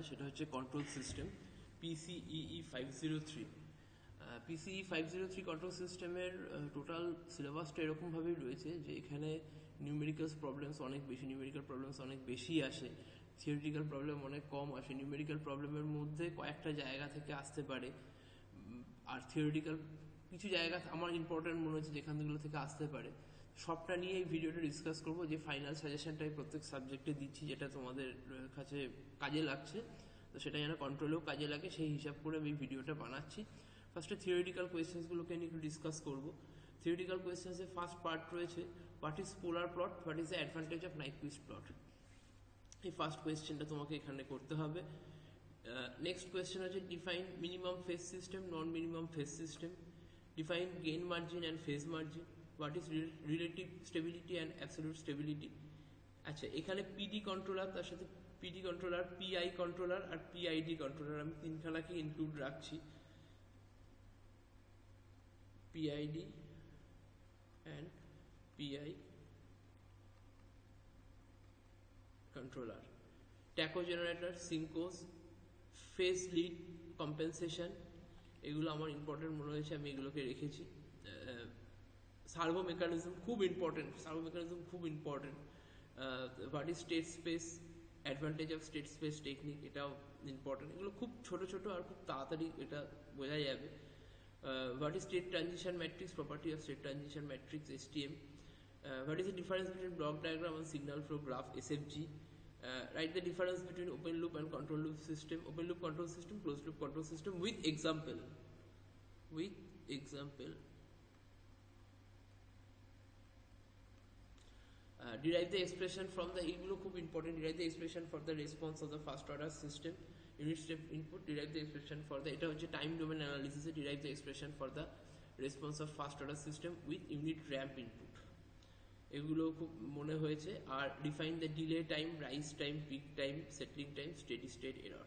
সেটা হচ্ছে control system PCEE 503। PCE 503 control সিস্টেমের টোটাল সিলেবাসটা এরকমভাবেই রয়েছে যে এখানে নিউমেরিক্যাল প্রবলেমস অনেক বেশি আসে, থিওরিটিক্যাল প্রবলেম অনেক কম আসে। নিউমেরিক্যাল প্রবলেমের মধ্যে কয়েকটা জায়গা থেকে আসতে পারে, আর থিওরিটিক্যাল কিছু জায়গা আমার ইম্পর্টেন্ট মনে হচ্ছে যেখানগুলো থেকে আসতে পারে। সবটা নিয়ে এই ভিডিওটা ডিসকাস করবো, যে ফাইনাল সাজেশনটাই প্রত্যেক সাবজেক্টে দিচ্ছি যেটা তোমাদের কাছে কাজে লাগছে, তো সেটা যেন কন্ট্রোলেও কাজে লাগে সেই হিসাব করে আমি ভিডিওটা বানাচ্ছি। ফার্স্টে থিওরিটিক্যাল কোয়েশ্চেন্সগুলোকে নিয়ে একটু ডিসকাস করবো। থিওরিটিক্যাল কোয়েশ্চেন্সের ফার্স্ট পার্ট রয়েছে what is polar plot, what is the advantage of নাইকুইস্ট plot. এই ফার্স্ট কোয়েশ্চেনটা তোমাকে এখানে করতে হবে। নেক্সট কোয়েশ্চেন হচ্ছে define minimum phase system, non minimum phase system, define gain margin and phase margin, what is relative stability and absolute stability. আচ্ছা, এখানে PD controller, তার সাথে পিডি কন্ট্রোলার, পিআই কন্ট্রোলার আর পিআইডি কন্ট্রোলার, আমি তিনখানাকে include রাখছি। PID and PI controller, tacho generator, synchros, phase lead compensation, এগুলো আমার important মনে হয়েছে, আমি এগুলোকে রেখেছি। সার্ভো মেকানিজম খুব important, what is state space, advantage of state space technique, এটাও ইম্পর্টেন্ট। এগুলো খুব ছোট ছোট আর খুব তাড়াতাড়ি এটা বোঝা যাবে। What is state transition matrix, property of state transition matrix, STM, what is the difference between block diagram and signal flow graph, SFG, write the difference between open loop and control loop system, open loop control system, closed loop control system with example, derive the expression from the, এগুলো খুব important, derive the expression for the response of the first order system, unit step input, derive the expression for the, এটা হচ্ছে time domain analysis, derive the expression for the response of first order system with unit ramp input, এগুলো খুব মনে হয়েছে। আর define the delay time, rise time, peak time, settling time, steady state error.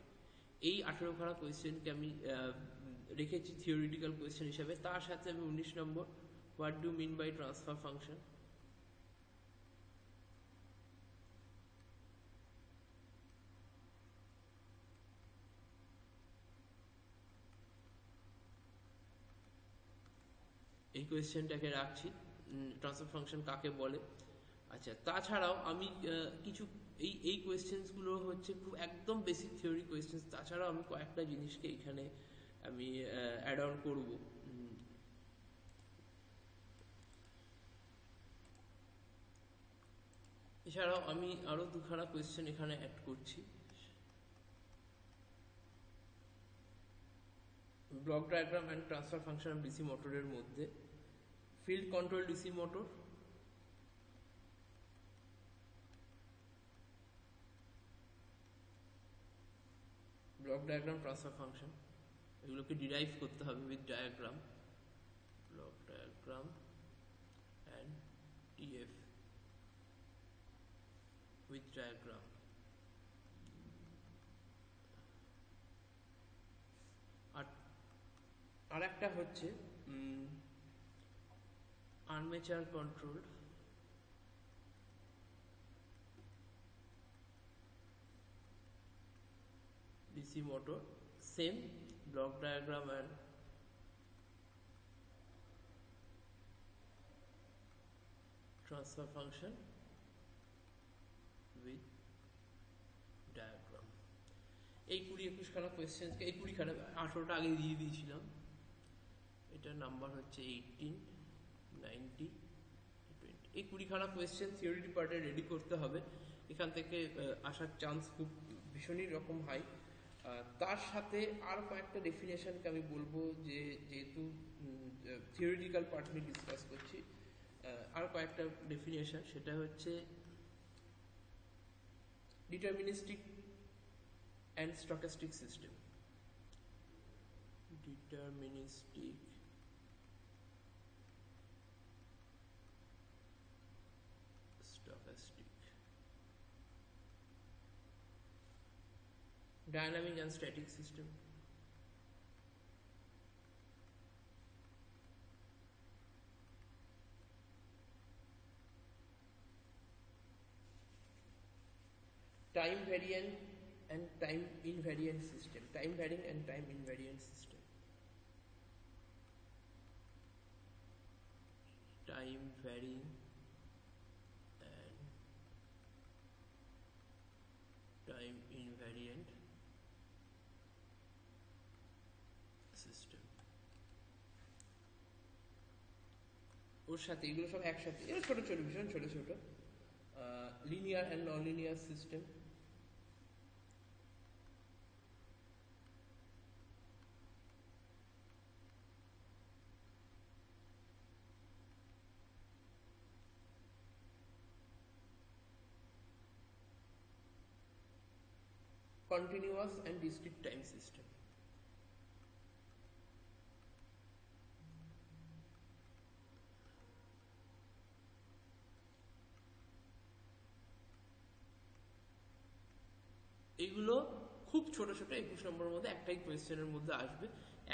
এই 18 খানা কোয়েশ্চেনকে আমি রেখেছি থিওরিটিক্যাল কোয়েশ্চেন হিসাবে। তার সাথে আমি 19 number what do mean by transfer function, এই কোয়েশ্চেনটাকে রাখছি, ট্রান্সফার ফাংশন কাকে বলে। আচ্ছা, তাছাড়াও আমি কিছু এই কোয়েশ্চেন্সগুলো হচ্ছে খুব একদম বেসিক থিওরি কোয়েশ্চেন্স, তাছাড়াও আমি কয়েকটা জিনিসকে এখানে আমি অ্যাড অন করব। এছাড়াও আমি আরো দুখানা কোয়েশ্চেন এখানে অ্যাড করছি। Block diagram and transfer function of DC মোটরের মধ্যে, field control DC motor, block diagram, transfer function, এগুলোকে ডিরাইভ করতে হবে with diagram, block diagram and TF with diagram. আর একটা হচ্ছে armature control, DC motor, same block diagram and transfer function with diagram। এই 20-21 খানা কোয়েশ্চেন, এই 20 খানা 18টা আগে দিয়ে দিয়েছিলাম, এটার নাম্বার হচ্ছে 18, 90, 20। এই 20 খানা কোয়েশ্চেন থিওরি পার্টে রেডি করতে হবে, এখান থেকে আসার চান্স খুব ভীষণই রকম হাই। তার সাথে আর কয়েকটা ডেফিনেশনকে আমি বলবো, যে যেহেতু থিওরিটিক্যাল পার্ট নিয়ে ডিসকাস করছি, আর কয়েকটা ডেফিনেশন, সেটা হচ্ছে deterministic and stochastic system, deterministic stochastic, dynamic and static system, time variant and time invariant system. Time varying and time invariant system. Time varying and time invariant system. ওর সাথে এগুলো সব একসাথে, এগুলো ছোট ছোট, ভীষণ ছোট ছোট। Linear and non linear system. Continuous and discrete time system. এইগুলো খুব ছোট ছোট, 21 নম্বরের মধ্যে একটাই কোয়েশ্চেনের মধ্যে আসবে,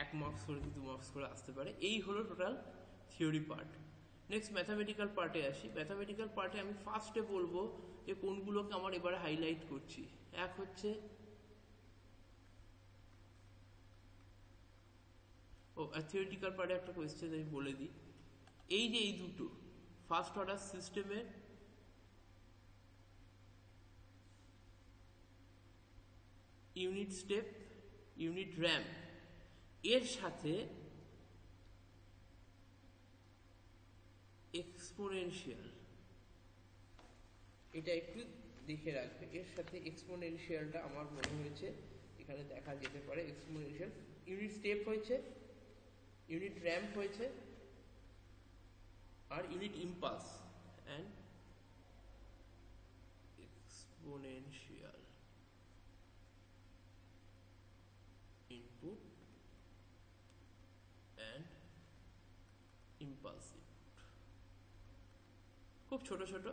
1 মার্কস করে কি 2 মার্কস করে আসতে পারে। এই হলো total theory part. Next mathematical পার্টে আসি। ম্যাথামেটিক্যাল পার্টে আমি ফার্স্টে বলবো যে কোনগুলোকে আমার এবারে হাইলাইট করছি। এক হচ্ছে থিওরিটিক্যাল পার্টে একটা কোয়েশ্চেন আমি বলে দিই। এই যে এই দুটো ফার্স্ট অর্ডার সিস্টেমের ইউনিট স্টেপ, ইউনিট র্যাম্প, এর সাথে এক্সপোনেনশিয়াল, এটা একটু দেখে রাখবে। এর সাথে এক্সপোনেনশিয়ালটা আমার মনে হয়েছে এখানে দেখা যেতে পারে। এক্সপোনেনশিয়াল ইউনিট স্টেপ হয়েছে, ইউনিট র্যাম্প হয়েছে, আর unit impulse and exponential input and impulsive. খুব ছোট ছোট,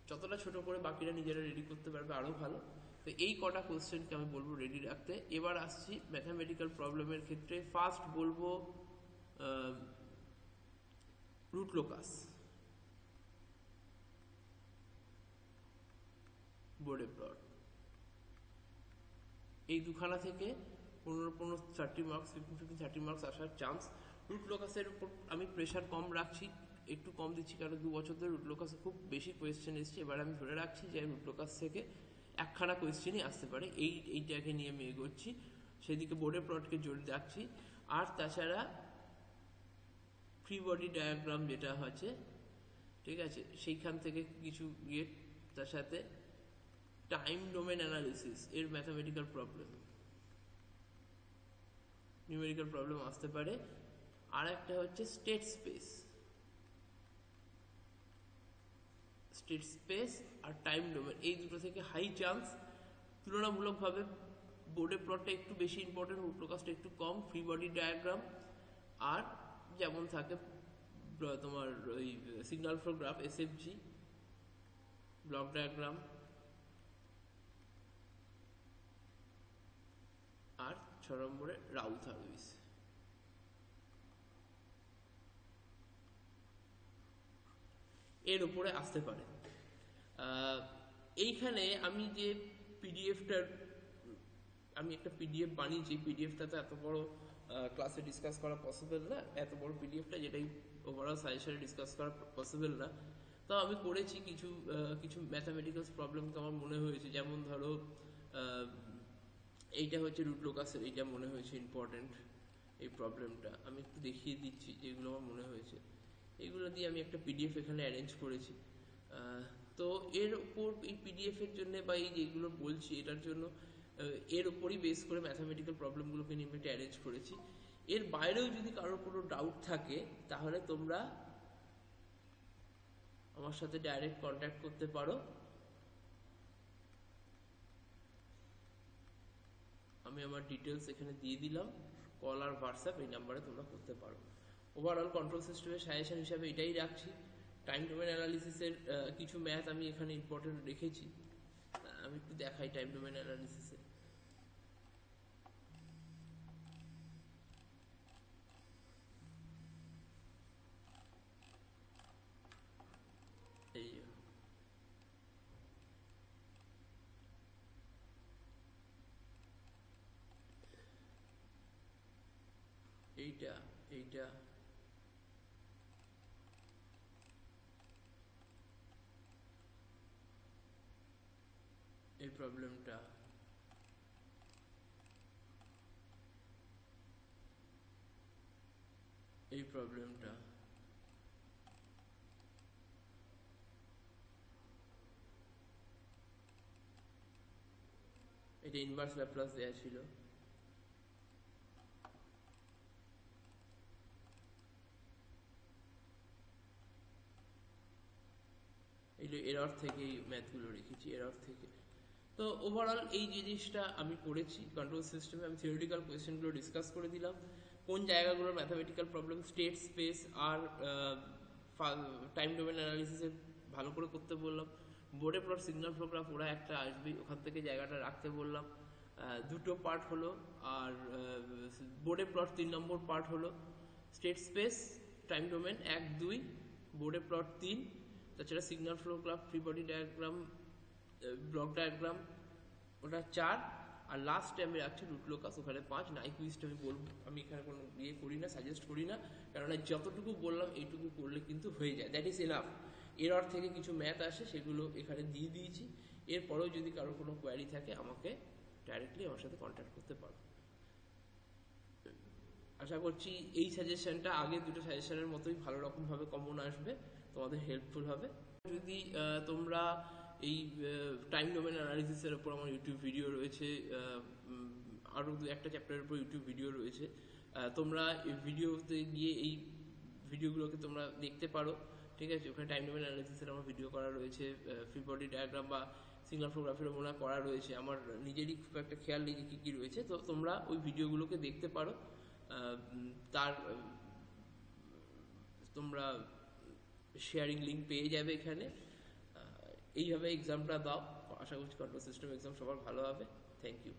যতটা ছোট করে বাকিরা নিজেরা রেডি করতে পারবে আরও ভালো। তো এই কটা কোশ্চেনকে আমি বলবো রেডি রাখতে। এবার আসছি ম্যাথামেটিক্যাল প্রবলেমের ক্ষেত্রে। ফার্স্ট বলবো রুট লোকাস, বোর্ডে প্লট। এই দুখানা থেকে 15 30 মার্কস, 15 30 মার্কস আসার চান্স। রুট লোকাসের উপর আমি প্রেশার কম রাখছি, একটু কম দিচ্ছি, কারণ 2 বছর ধরে রুট লোকাসে খুব বেশি কোয়েশ্চেন এসছে। এবার আমি ধরে রাখছি যে রুট লোকাস থেকে একখানা কোয়েশ্চেনই আসতে পারে, এইটাকে নিয়ে আমি এগোচ্ছি। সেদিকে বোর্ডে প্লটকে জোর রাখছি। আর তাছাড়া ফ্রি বডি ডায়াগ্রাম যেটা হচ্ছে, ঠিক আছে, সেইখান থেকে কিছু গিয়ে, তার সাথে টাইম ডোমেন অ্যানালিসিস এর ম্যাথামেটিক্যাল প্রবলেম, নিউমেরিক্যাল প্রবলেম আসতে পারে। আর একটা হচ্ছে স্টেট স্পেস, স্টেট স্পেস আর টাইম ডোমেন, এই দুটো থেকে হাই চান্স। তুলনামূলকভাবে বোর্ডে প্লটটা একটু বেশি ইম্পর্টেন্ট, রুট লোকাসটা একটু কম। ফ্রি বডি ডায়াগ্রাম আর যেমন থাকে তোমার ওই signal flow graph, SFG, block diagram, আর 6 নম্বরে রাউথ হারউইস। এর উপরে আসতে পারে। এইখানে আমি যে পিডিএফটার, আমি একটা পিডিএফ বানিয়েছি, পিডিএফটাতে এত বড় ক্লাসে ডিসকাস করা পসিবল না, এত বড় পিডিএফটা, যেটাই ওভারঅল সাজেশনে ডিসকাস করা পসিবল না। তো আমি করেছি কিছু কিছু ম্যাথামেটিক্যাল প্রবলেম তো আমার মনে হয়েছে, যেমন ধরো এইটা হচ্ছে রুট লোকাসের, এইটা মনে হয়েছে ইম্পর্টেন্ট। এই প্রবলেমটা আমি একটু দেখিয়ে দিচ্ছি যেগুলো আমার মনে হয়েছে। এগুলো দিয়ে আমি একটা পিডিএফ এখানে অ্যারেঞ্জ করেছি। তো এর উপর এই পিডিএফ এর জন্য বা এই যেগুলো বলছি এটার জন্য এর উপরই বেস করে ম্যাথামেটিক্যাল প্রবলেমগুলোকে নিয়ে একটা অ্যারেঞ্জ করেছি। এর বাইরেও যদি কারোর কোনো ডাউট থাকে তাহলে তোমরা আমার সাথে ডাইরেক্ট কন্ট্যাক্ট করতে পারো। আমি আমার ডিটেলস এখানে দিয়ে দিলাম, কল আর হোয়াটসঅ্যাপ এই নাম্বারে তোমরা করতে পারো। ওভারঅল কন্ট্রোল সিস্টেমের সাজেশন হিসাবে এটাই রাখছি। টাইম ডোমেন অ্যানালিসিসের কিছু ম্যাথ আমি এখানে ইম্পর্টেন্ট রেখেছি, আমি একটু দেখাই টাইম ডোমেন অ্যানালিসিসে। এই এইটা এইটা এই প্রবলেমটা, এই প্রবলেমটা, এটা ইনভার্স ল্যাপ্লাস দেওয়া ছিল, এগুলো এরর থেকেই ম্যাথগুলো রেখেছি, এরর থেকে। তো ওভারঅল এই জিনিসটা আমি করেছি কন্ট্রোল সিস্টেমে। আমি থিওরিটিক্যাল কোয়েশ্চেনগুলো ডিসকাস করে দিলাম, কোন জায়গাগুলোর ম্যাথামেটিক্যাল প্রবলেম স্টেট স্পেস আর টাইম ডোমেন অ্যানালিসিসের ভালো করে করতে বললাম। বোর্ডে প্লট সিগন্যাল ফ্লো গ্রাফ ওরা একটা আসবেই, ওখান থেকে জায়গাটা রাখতে বললাম। দুটো পার্ট হলো, আর বোর্ডে প্লট 3 নম্বর পার্ট হলো। স্টেট স্পেস টাইম ডোমেন 1 2, বোর্ডে প্লট 3, তাছাড়া signal flow graph free body diagram block diagram ওটা 4, আর লাস্টে আমি রাখছি রুট লোকাস, ওখানে 5। নাইকুইস্ট আমি বলবো, আমি এখানে কোনো ইয়ে করি না, সাজেস্ট করি না, কেননা যতটুকু বললাম এইটুকু করলে কিন্তু হয়ে যায়, দ্যাট ইজ এনাফ। এরর থেকে কিছু ম্যাথ আসে, সেগুলো এখানে দিয়ে দিয়েছি। এরপরেও যদি কারোর কোনো কোয়ারি থাকে আমাকে ডাইরেক্টলি আমার সাথে কন্ট্যাক্ট করতে পারো। আশা করছি এই সাজেশনটা আগে দুটো সাজেশনের মতোই ভালো রকমভাবে কমন আসবে, তোমাদের হেল্পফুল হবে। যদি তোমরা এই টাইম ডোমেন অ্যানালিসিসের উপর আমার ইউটিউব ভিডিও রয়েছে, আরও একটা চ্যাপ্টারের উপর ইউটিউব ভিডিও রয়েছে, তোমরা এই ভিডিওতে গিয়ে এই ভিডিওগুলোকে তোমরা দেখতে পারো, ঠিক আছে। ওখানে টাইম ডোমেন অ্যানালিসিসের আমার ভিডিও করা রয়েছে, ফ্রি বডি ডায়াগ্রাম বা সিগন্যাল ফ্লোগ্রাফিরও মনে করা রয়েছে, আমার নিজেরই খুব একটা খেয়াল নেই যে কী কী রয়েছে, তো তোমরা ওই ভিডিওগুলোকে দেখতে পারো। তার তোমরা শেয়ারিং লিঙ্ক পেয়ে যাবে এখানে। এইভাবে এক্সামটা দাও, আশা করছি কন্ট্রোল সিস্টেম এক্সাম সবার ভালো হবে। Thank you.